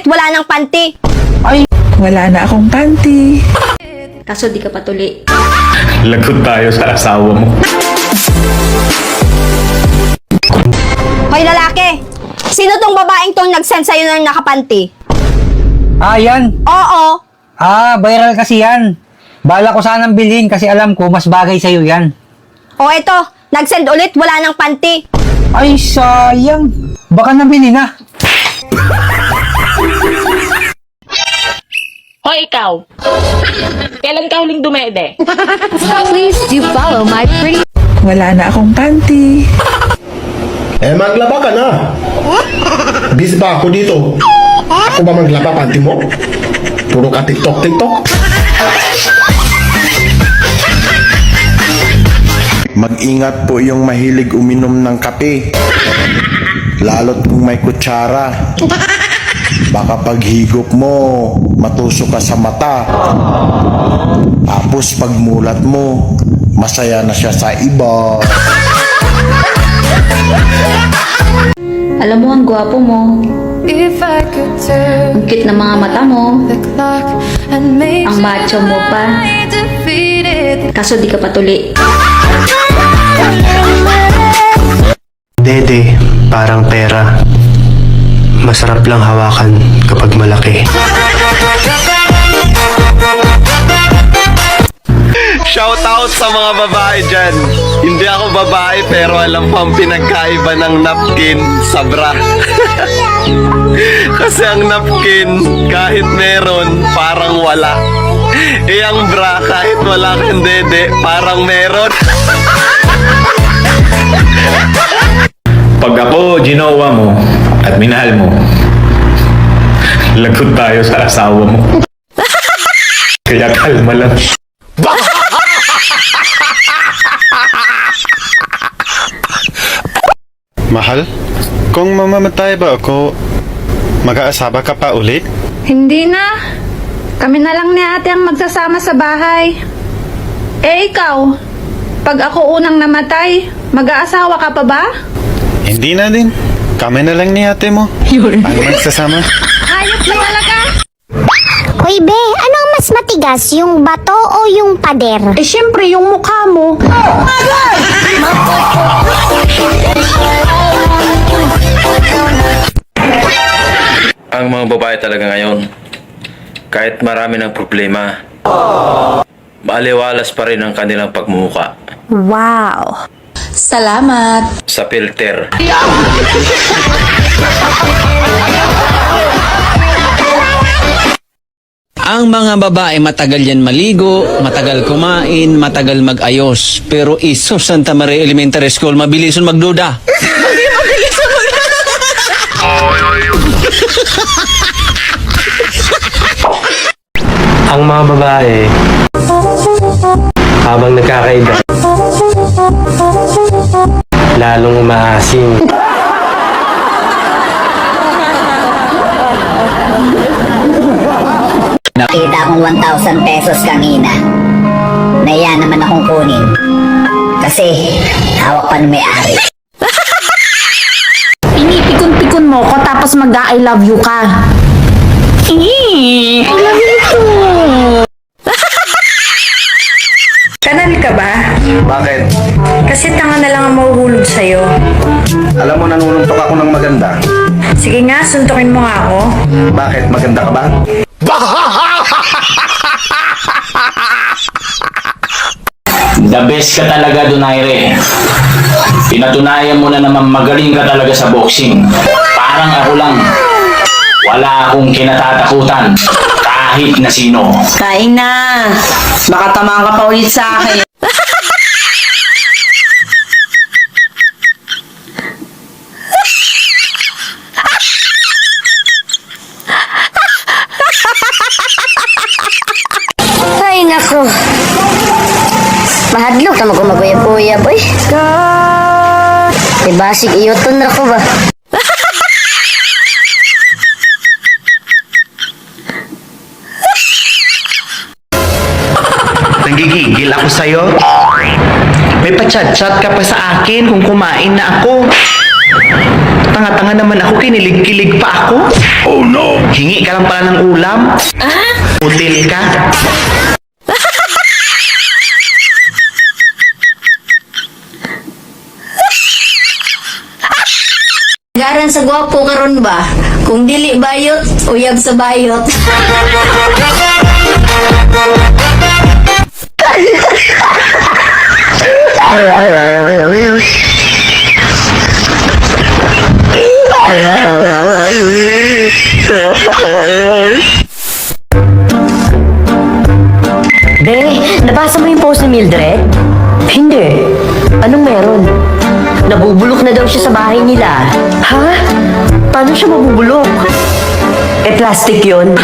Wala nang panty. Ay, wala na akong panty. Kaso di ka patuli. Lagot tayo sa asawa mo. Hoy lalaki! Sino tong babaeng tong nag-send sa'yo ng nakapanty? Yan. Oo. Viral kasi yan. Bala ko sanang bilhin kasi alam ko mas bagay sa'yo yan. O eto, nag-send ulit, wala nang panty. Ay, sayang. Baka nabili na. Hoy, ikaw! Kailan ka huling dumede? Please do follow my pretty... Wala na akong panty. Maglaba ka na. Busy pa ako dito. Ako ba maglaba, panty mo? Puro ka TikTok. Mag-ingat po yung mahilig uminom ng kape. Lalo't kung may kutsara. Baka paghigop mo, matusok ka sa mata. Tapos pagmulat mo, masaya na siya sa iba. Alam mo, ang gwapo mo. Ang cute na mga mata mo. Ang macho mo pa. Kaso di ka patuli. Dede, parang pera. Masarap lang hawakan kapag malaki. Shout out sa mga babae dyan. Hindi ako babae pero alam ko ang pinagkaiba ng napkin sa bra. Kasi ang napkin, kahit meron, parang wala. Ang bra, kahit wala kang dede, parang meron. Pag ako ginawa mo at minahal mo, lagot tayo sa asawa mo. Kaya kalma lang. Mahal, kung mamamatay ba ako, mag-aasaba ka pa ulit? Hindi na. Kami na lang ni ate ang magsasama sa bahay. Ikaw, pag ako unang namatay, mag-aasawa ka pa ba? Hindi na din. Kami na lang ni ate mo. Ang magsasama. Hayop na talaga. Hoy be, anong mas matigas, yung bato o yung pader? Syempre, yung mukha mo. Ang mga babae talaga ngayon, kahit marami ng problema, maaliwalas pa rin ang kanilang pagmumuka. Wow. Salamat. Sa filter. Ang mga babae matagal yan maligo, matagal kumain, matagal mag-ayos. Pero iso Santa Maria Elementary School, mabilison magduda. Ang mga babae, habang nagkakaedad, lalong umaasim. Nakita akong 1,000 pesos kanina. Naiya naman akong kunin. Kasi hawak pa ng may-ari. Pinipikon-pikon mo ko tapos mag-I love you ka. I love you too. Kanal ka ba? Bakit? Kasi tanga na lang ang mahuhulog sa'yo. Alam mo, nanununtok ako ng maganda. Sige nga, suntukin mo nga ako. Bakit? Maganda ka ba? The best ka talaga, Donaire. Pinatunayan mo na naman magaling ka talaga sa boxing. Parang ako lang. Wala akong kinatatakutan. Kahit na sino. Kain na. Baka tamang ka pa ulit sa akin. Ay, nako. Mahadlok na magumaguya-guya, boy. Ibasig iyoton na ko ba? Nagigigil ako sa'yo. May pa-chat-chat ka pa sa akin kung kumain na ako. Tanga-tanga naman ako, kinilig-kilig pa ako. Oh no! Hingi ka lang pala ng ulam. Hotel ka. Garan sa gwapo karon ba? Kung dili bayot, uyab sa bayot. Be, nabasa mo yung post ni Mildred? Hindi. Anong meron? Nabubulok na daw siya sa bahay nila. Ha? Paano siya mabubulok? Eh, plastic yun.